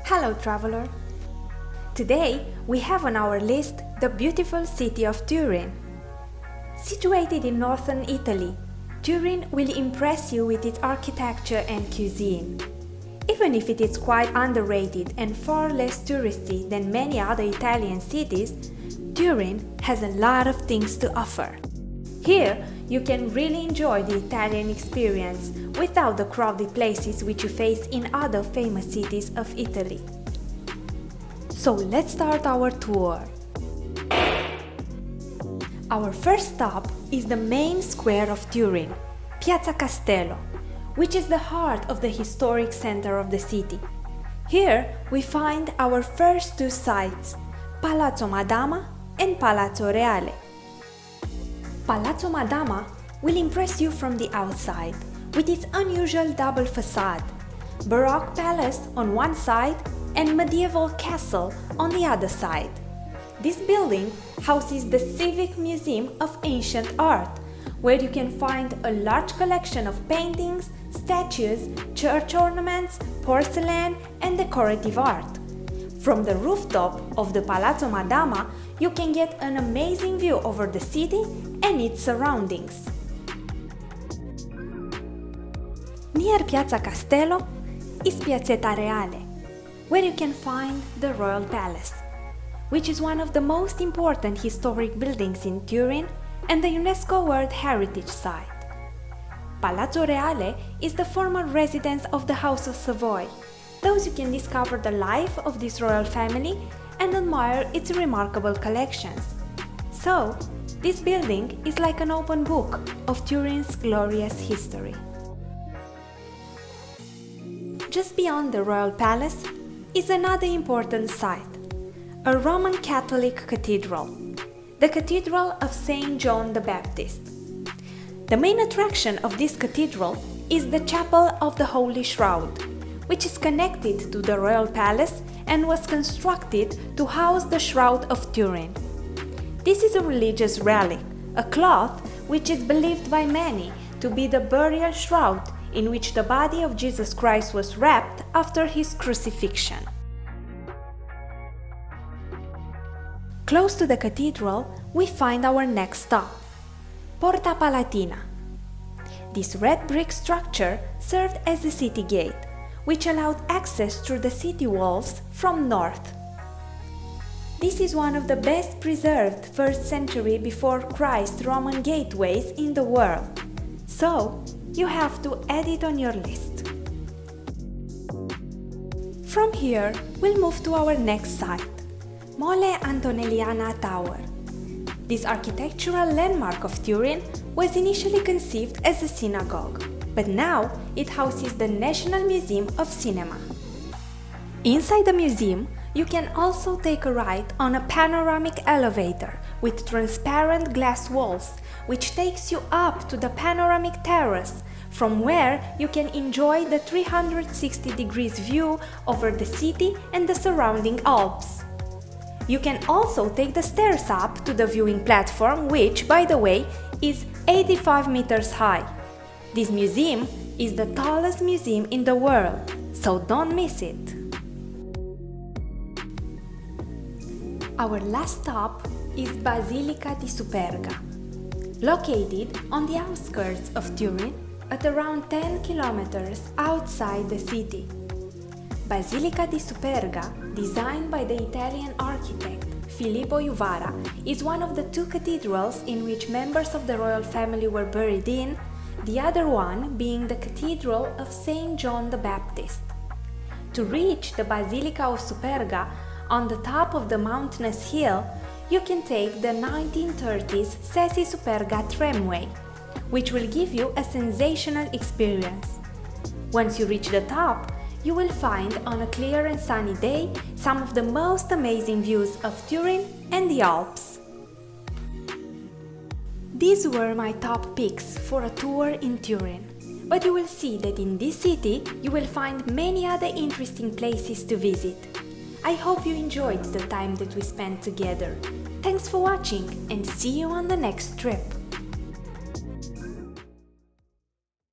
Hello traveler! Today we have on our list the beautiful city of Turin. Situated in northern Italy, Turin will impress you with its architecture and cuisine. Even if it is quite underrated and far less touristy than many other Italian cities, Turin has a lot of things to offer. Here, you can really enjoy the Italian experience without the crowded places which you face in other famous cities of Italy. So let's start our tour. Our first stop is the main square of Turin, Piazza Castello, which is the heart of the historic center of the city. Here we find our first two sites, Palazzo Madama and Palazzo Reale. Palazzo Madama will impress you from the outside with its unusual double facade, Baroque palace on one side and medieval castle on the other side. This building houses the Civic Museum of Ancient Art, where you can find a large collection of paintings, statues, church ornaments, porcelain, and decorative art. From the rooftop of the Palazzo Madama, you can get an amazing view over the city and its surroundings. Near Piazza Castello is Piazzetta Reale, where you can find the Royal Palace, which is one of the most important historic buildings in Turin and the UNESCO World Heritage Site. Palazzo Reale is the former residence of the House of Savoy. Thus you can discover the life of this royal family and admire its remarkable collections. So, this building is like an open book of Turin's glorious history. Just beyond the Royal Palace is another important site, a Roman Catholic cathedral, the Cathedral of St John the Baptist. The main attraction of this cathedral is the Chapel of the Holy Shroud, which is connected to the Royal Palace and was constructed to house the Shroud of Turin. This is a religious relic, a cloth which is believed by many to be the burial shroud in which the body of Jesus Christ was wrapped after his crucifixion. Close to the cathedral, we find our next stop, Porta Palatina. This red brick structure served as the city gate, which allowed access through the city walls from north. This is one of the best preserved 1st century before Christ Roman gateways in the world, so you have to add it on your list. From here, we'll move to our next site, Mole Antonelliana Tower. This architectural landmark of Turin was initially conceived as a synagogue, but now it houses the National Museum of Cinema. Inside the museum, you can also take a ride on a panoramic elevator with transparent glass walls, which takes you up to the panoramic terrace, from where you can enjoy the 360 degrees view over the city and the surrounding Alps. You can also take the stairs up to the viewing platform, which, by the way, is 85 meters high. This museum is the tallest museum in the world, so don't miss it. Our last stop is Basilica di Superga, located on the outskirts of Turin at around 10 kilometers outside the city. Basilica di Superga, designed by the Italian architect Filippo Juvara, is one of the two cathedrals in which members of the royal family were buried in, the other one being the Cathedral of St John the Baptist. To reach the Basilica of Superga on the top of the mountainous hill, you can take the 1930s Sessi Superga tramway, which will give you a sensational experience. Once you reach the top, you will find on a clear and sunny day some of the most amazing views of Turin and the Alps. These were my top picks for a tour in Turin, but you will see that in this city you will find many other interesting places to visit. I hope you enjoyed the time that we spent together. Thanks for watching and see you on the next trip!